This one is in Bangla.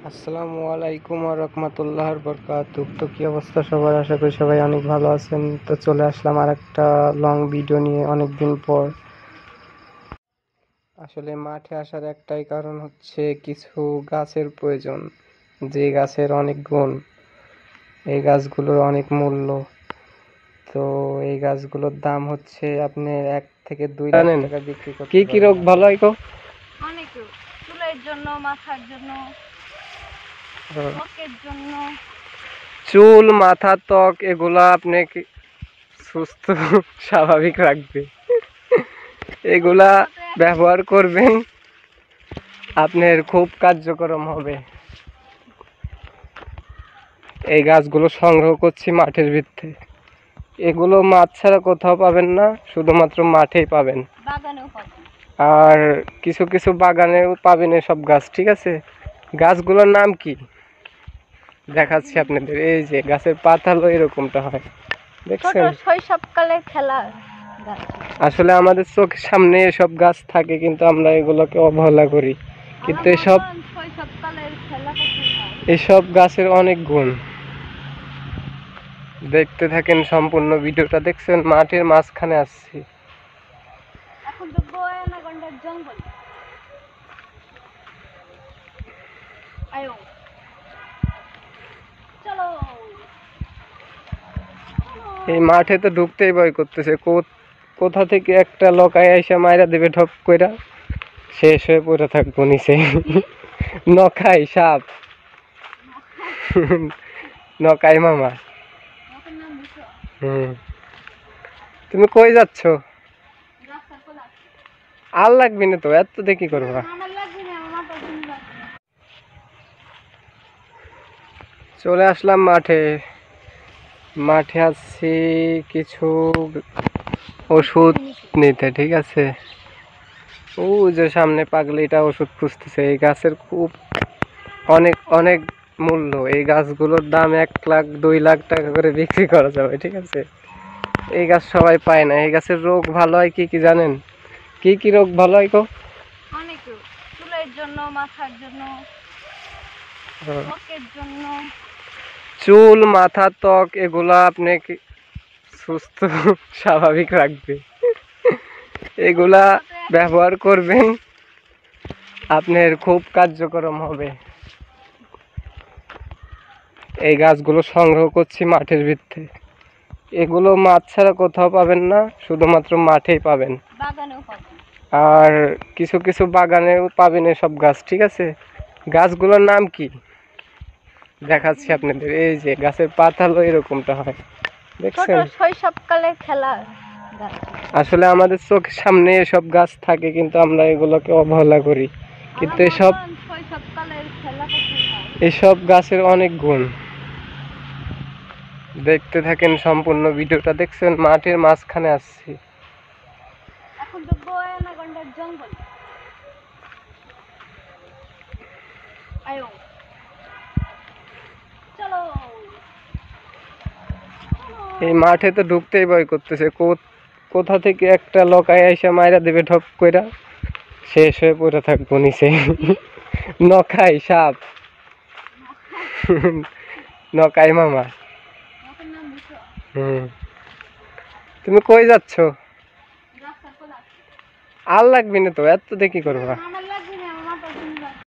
আসসালামু আলাইকুম ওয়া রাহমাতুল্লাহি ওয়া বারাকাতুহু। তো কি অবস্থা সবার? আশা করি সবাই অনেক ভালো আছেন। তো চলে আসলাম আরেকটা লং ভিডিও নিয়ে অনেকদিন পর। আসলে মাঠে আসার একটাই কারণ হচ্ছে কিছু গাছের প্রয়োজন, যে গাছের অনেক গুণ, এই গাছগুলোর অনেক মূল্য। তো এই গাছগুলোর দাম হচ্ছে আপনি 1 থেকে 2 লাখ টাকা বিক্রি করতে পারবেন। কি রোগ ভালো হয়? অনেক রোগ, চুলের জন্য, মাথার জন্য, ত্বকের জন্য। চুল, মাথা, ত্বক এগুলা আপনি সুস্থ স্বাভাবিক রাখবে। এগুলা ব্যবহার করবেন, আপনার খুব কার্যক্রম হবে। এই গাছগুলো সংগ্রহ করছি মাঠের ভিতরে। এগুলো মাঠ ছাড়া কোথাও পাবেন না, শুধুমাত্র মাঠেই পাবেন। আর কিছু কিছু বাগানেও পাবেন এসব গাছ, ঠিক আছে? গাছগুলোর নাম কি দেখাচ্ছি আপনাদের। এই যে গাছের পাতা হলো এরকমটা হয়, দেখছেন? শৈশবকালের খেলা। আসলে আমাদের চোখের সামনে এসব গাছ থাকে, কিন্তু আমরা এগুলোকে অবহেলা করি। কিন্তু এসব গাছের অনেক গুণ। দেখতে থাকেন সম্পূর্ণ ভিডিওটা। দেখছেন মাঠের মাঝখানে আসছি। এখন তো গোয়ানাগন্ডার জঙ্গল। আয়ো চলো। এই মাঠে তো ঢুকতেই ভয় করতেছে, কোথা থেকে একটা লকায় এসে মাইরা দেবে ঠপ কইরা, শেষ হয়ে পড়ে থাকবো নিচে। নখাই সাপ। নকাই মামা। তুমি কই যাচ্ছ? আর লাগবি না তো, এত দেখি করবা। চলে আসলাম মাঠে। মাঠে আসছি কিছু ওষুধ নিতে, ঠিক আছে? ও যে সামনে পাগলিটা ওষুধ খুঁজতেছে। এই গাছের খুব অনেক অনেক মূল্য। এই গাছগুলোর দাম 1 লাখ 2 লাখ টাকা করে বিক্রি করা যাবে, ঠিক আছে? এই গাছ সবাই পায় না। এই গাছের রোগ ভালো হয় কি কি জানেন? কি কি রোগ ভালো হয়? অনেক রোগ, চুলের জন্য, মাথার জন্য, ত্বকের জন্য। চুল, মাথা, ত্বক এগুলা আপনি সুস্থ স্বাভাবিক রাখবে। এগুলা ব্যবহার করবেন, আপনার খুব কার্যক্রম হবে। এই গাছগুলো সংগ্রহ করছি মাঠের ভিতরে। এগুলো মাঠ ছাড়া কোথাও পাবেন না, শুধুমাত্র মাঠেই পাবেন। আর কিছু কিছু বাগানেও পাবেন এসব গাছ, ঠিক আছে? গাছগুলোর নাম কি দেখাচ্ছি আপনাদের। এই যে গাছের পাতা হলো এরকমটা হয়, দেখছেন? শৈশবকালের খেলা। আসলে আমাদের চোখের সামনে এসব গাছ থাকে, কিন্তু আমরা এগুলোকে অবহেলা করি। কিন্তু এসব গাছের অনেক গুণ। দেখতে থাকেন সম্পূর্ণ ভিডিওটা। দেখছেন মাঠের মাঝখানে আসছি। এখন তো গোয়ানাগন্ডার জঙ্গল। আয়ো চলো। এই মাঠে তো ঢুকতেই ভয় করতেছে, কোথা থেকে একটা লকায় এসে মাইরা দেবে ঠপ কইরা, শেষ হয়ে পড়ে থাকবো নিচে। নখাই সাপ। নকাই মামা। তুমি কই যাচ্ছ? আর লাগবি না তো, এত দেখি করবা।